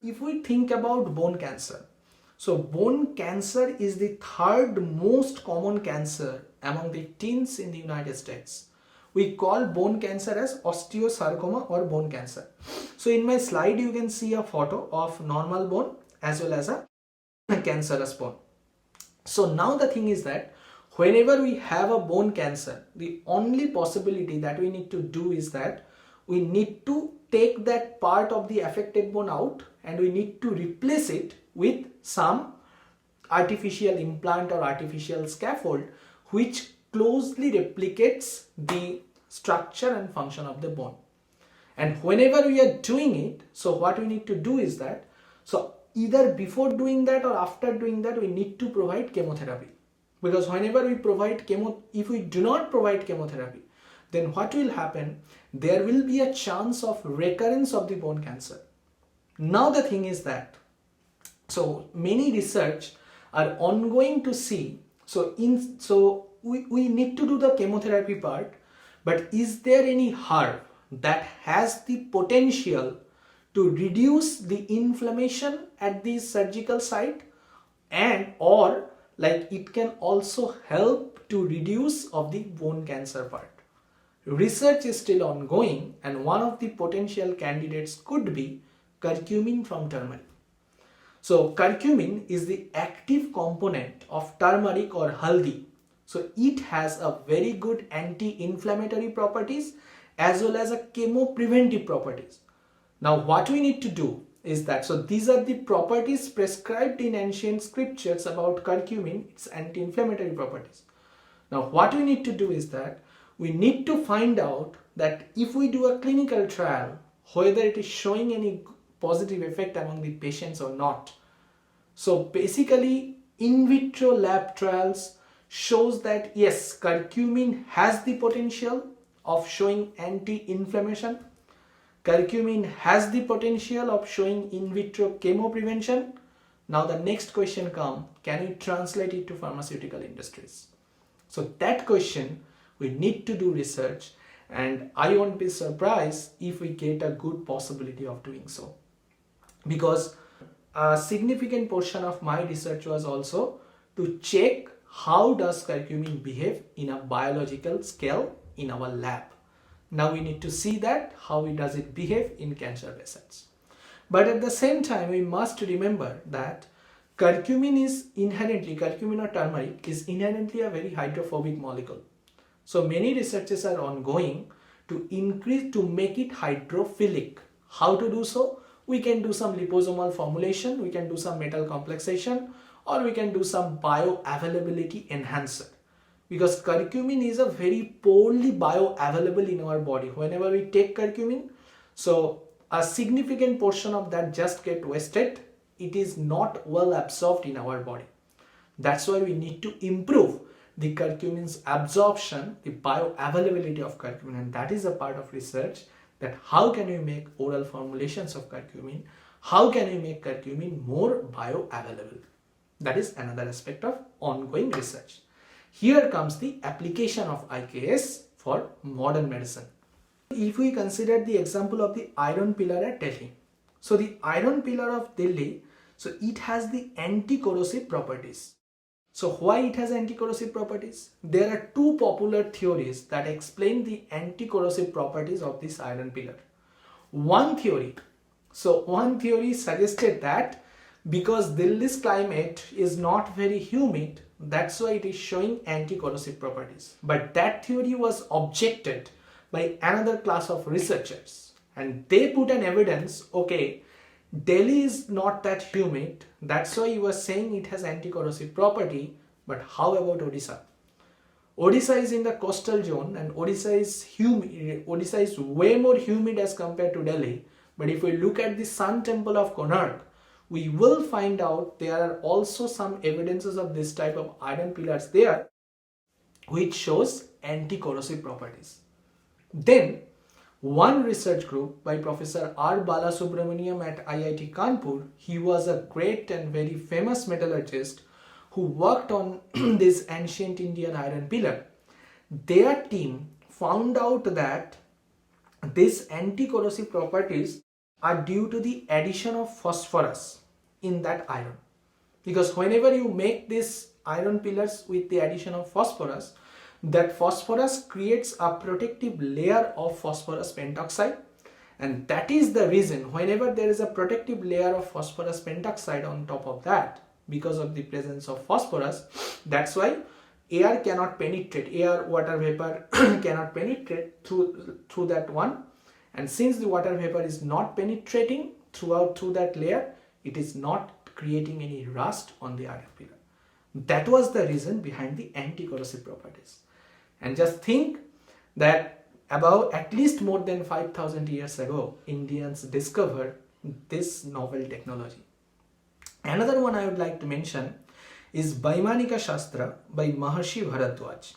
If we think about bone cancer, so bone cancer is the third most common cancer among the teens in the United States. We call bone cancer as osteosarcoma or bone cancer. So in my slide you can see a photo of normal bone as well as a cancerous bone. So now the thing is that whenever we have a bone cancer, the only possibility that we need to do is that we need to take that part of the affected bone out and we need to replace it with some artificial implant or artificial scaffold which closely replicates the structure and function of the bone. And whenever we are doing it, so what we need to do is that, so either before doing that or after doing that, we need to provide chemotherapy. Because whenever we provide if we do not provide chemotherapy, then what will happen? There will be a chance of recurrence of the bone cancer. Now the thing is that, so many research are ongoing to see, we need to do the chemotherapy part, but is there any herb that has the potential to reduce the inflammation at the surgical site, and or like it can also help to reduce of the bone cancer part? Research is still ongoing, and one of the potential candidates could be curcumin from turmeric. So curcumin is the active component of turmeric or haldi. So it has a very good anti-inflammatory properties as well as a chemo-preventive properties. Now what we need to do is that, so these are the properties prescribed in ancient scriptures about curcumin, its anti-inflammatory properties. Now what we need to do is that we need to find out that if we do a clinical trial, whether it is showing any positive effect among the patients or not. So basically in vitro lab trials shows that yes, curcumin has the potential of showing anti-inflammation. Curcumin has the potential of showing in vitro chemo prevention. Now the next question comes, can we translate it to pharmaceutical industries? So that question we need to do research, and I won't be surprised if we get a good possibility of doing so. Because a significant portion of my research was also to check how does curcumin behave in a biological scale in our lab. Now we need to see that how does it behave in cancer patients. But at the same time, we must remember that curcumin or turmeric is inherently a very hydrophobic molecule. So many researches are ongoing to make it hydrophilic. How to do so? We can do some liposomal formulation, we can do some metal complexation, or we can do some bioavailability enhancer. Because curcumin is a very poorly bioavailable in our body. Whenever we take curcumin, so a significant portion of that just get wasted. It is not well absorbed in our body. That's why we need to improve the curcumin's absorption, the bioavailability of curcumin, and that is a part of research, that how can we make oral formulations of curcumin, how can we make curcumin more bioavailable. That is another aspect of ongoing research. Here comes the application of IKS for modern medicine. If we consider the example of the iron pillar at Delhi. So the iron pillar of Delhi, so it has the anti-corrosive properties. So why it has anti-corrosive properties? There are two popular theories that explain the anti-corrosive properties of this iron pillar. One theory suggested that because Delhi's climate is not very humid, that's why it is showing anti-corrosive properties. But that theory was objected by another class of researchers, and they put an evidence, okay, Delhi is not that humid, that's why you were saying it has anti-corrosive property, but how about Odisha? Odisha is in the coastal zone, and Odisha is way more humid as compared to Delhi. But if we look at the Sun Temple of Konark, we will find out there are also some evidences of this type of iron pillars there, which shows anti-corrosive properties. Then one research group by Professor R. Balasubramaniam at IIT Kanpur, he was a great and very famous metallurgist who worked on this ancient Indian iron pillar. their team found out that these anti-corrosive properties are due to the addition of phosphorus in that iron. Because whenever you make these iron pillars with the addition of phosphorus, that phosphorus creates a protective layer of phosphorus pentoxide, and that is the reason whenever there is a protective layer of phosphorus pentoxide on top of that, because of the presence of phosphorus, that's why air cannot penetrate, air water vapor cannot penetrate through that one, and since the water vapor is not penetrating through that layer, it is not creating any rust on the iron pillar. That was the reason behind the anti-corrosive properties. And just think that about at least more than 5,000 years ago, Indians discovered this novel technology. Another one I would like to mention is Vaimanika Shastra by Maharshi Bharadwaj.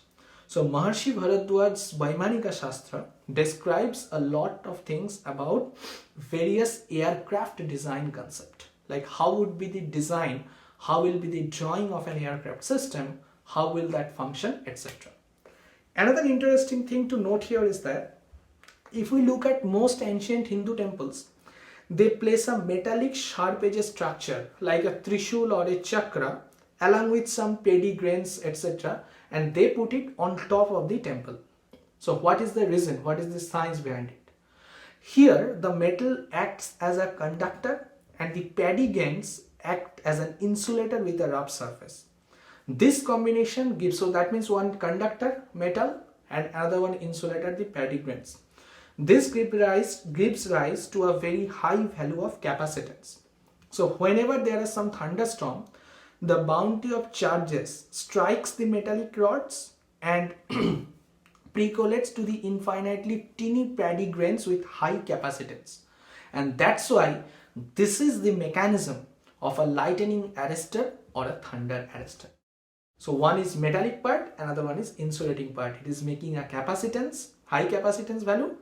So Maharshi Bharadwaj's Vaimanika Shastra describes a lot of things about various aircraft design concept, like how would be the design, how will be the drawing of an aircraft system, how will that function, etc. Another interesting thing to note here is that if we look at most ancient Hindu temples, they place a metallic sharp edge structure like a trishul or a chakra along with some paddy grains, etc., and they put it on top of the temple. So what is the reason? What is the science behind it? Here the metal acts as a conductor and the paddy grains act as an insulator with a rough surface. This combination gives, so that means one conductor metal and another one insulator, the paddy grains. This gives rise to a very high value of capacitance. So whenever there is some thunderstorm, the bounty of charges strikes the metallic rods and percolates to the infinitely teeny paddy grains with high capacitance. And that's why this is the mechanism of a lightning arrestor or a thunder arrestor. So one is metallic part, another one is insulating part. It is making a capacitance, high capacitance value.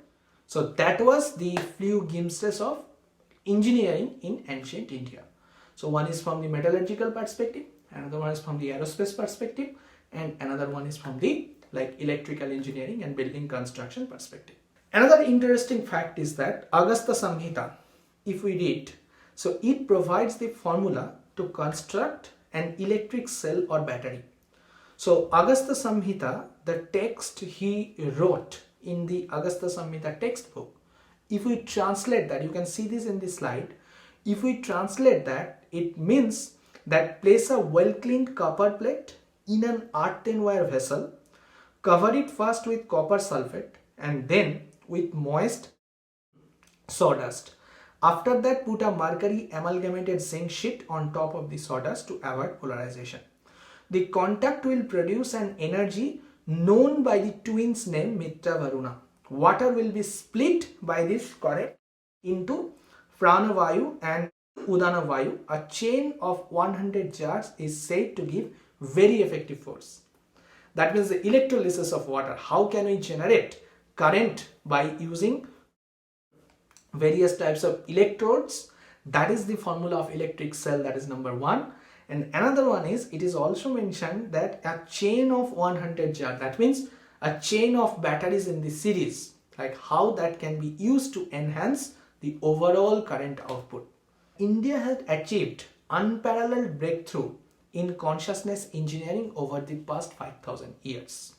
So that was the few glimpses of engineering in ancient India. So one is from the metallurgical perspective, another one is from the aerospace perspective, and another one is from the electrical engineering and building construction perspective. Another interesting fact is that Agasthya Samhita, if we read, so it provides the formula to construct an electric cell or battery. So Agasthya Samhita, the text he wrote in the Agasthya Samhita textbook, if we translate that, you can see this in the slide, if we translate that, it means that place a well-cleaned copper plate in an earthenware vessel, cover it first with copper sulfate and then with moist sawdust. After that, put a mercury amalgamated zinc sheet on top of the sawdust to avoid polarization. The contact will produce an energy known by the twins name Mitra Varuna. Water will be split by this current into Pranavayu and Udanavayu. A chain of 100 jars is said to give very effective force. That means the electrolysis of water. How can we generate current by using various types of electrodes? That is the formula of electric cell, that is number one. And another one is, it is also mentioned that a chain of 100 jar, that means a chain of batteries in the series, like how that can be used to enhance the overall current output. India has achieved unparalleled breakthrough in consciousness engineering over the past 5,000 years.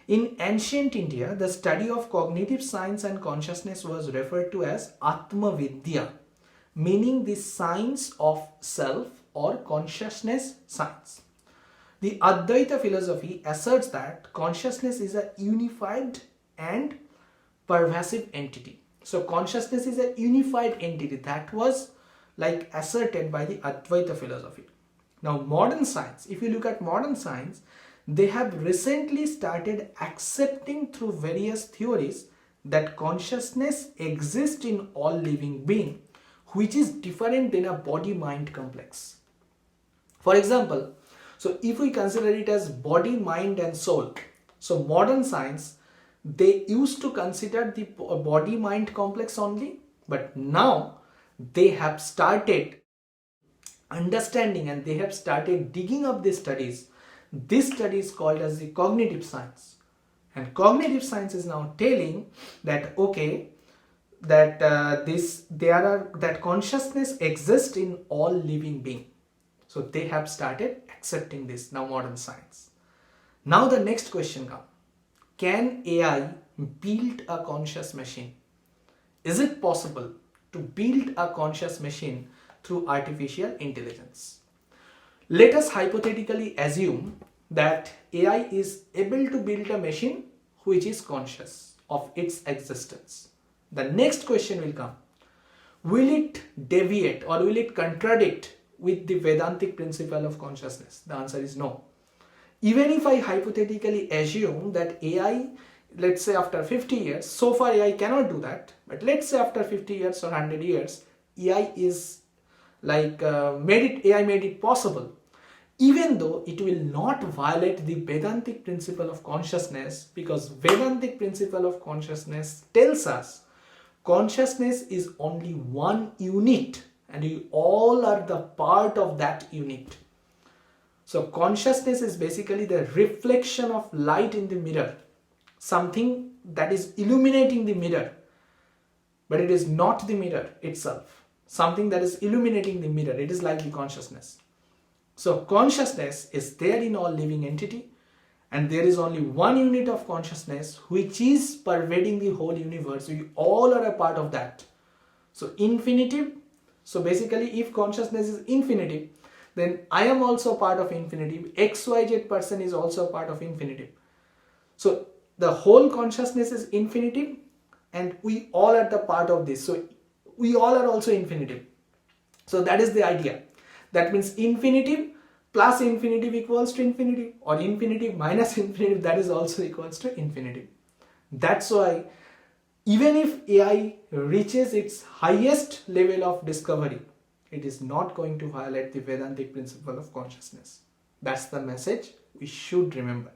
In ancient India, the study of cognitive science and consciousness was referred to as Atma Vidya, meaning the science of self or consciousness science. The Advaita philosophy asserts that consciousness is a unified and pervasive entity. So consciousness is a unified entity. That was asserted by the Advaita philosophy. Now modern science, if you look at modern science, they have recently started accepting through various theories that consciousness exists in all living beings, which is different than a body-mind complex. For example, so if we consider it as body, mind and soul, so modern science, they used to consider the body-mind complex only, but now they have started understanding and they have started digging up these studies. This study is called as the cognitive science. And cognitive science is now telling that okay, that that consciousness exists in all living beings. So they have started accepting this now, modern science. Now the next question comes: can AI build a conscious machine? Is it possible to build a conscious machine through artificial intelligence? Let us hypothetically assume that AI is able to build a machine which is conscious of its existence. The next question will come: will it deviate or will it contradict with the Vedantic principle of consciousness? The answer is no. Even if I hypothetically assume that AI, let's say after 50 years, so far AI cannot do that, but let's say after 50 years or 100 years, AI is AI made it possible. Even though it will not violate the Vedantic principle of consciousness, because Vedantic principle of consciousness tells us consciousness is only one unit and we all are the part of that unit. So consciousness is basically the reflection of light in the mirror, something that is illuminating the mirror, but it is not the mirror itself. Something that is illuminating the mirror, it is like the consciousness. So consciousness is there in all living entity, and there is only one unit of consciousness which is pervading the whole universe. We all are a part of that. So infinitive. So basically, if consciousness is infinitive, then I am also part of infinitive. XYZ person is also part of infinitive. So the whole consciousness is infinitive, and we all are the part of this. So we all are also infinitive. So that is the idea. That means infinitive plus infinitive equals to infinitive, or infinitive minus infinitive, that is also equals to infinitive. That's why even if AI reaches its highest level of discovery, it is not going to violate the Vedantic principle of consciousness. That's the message we should remember.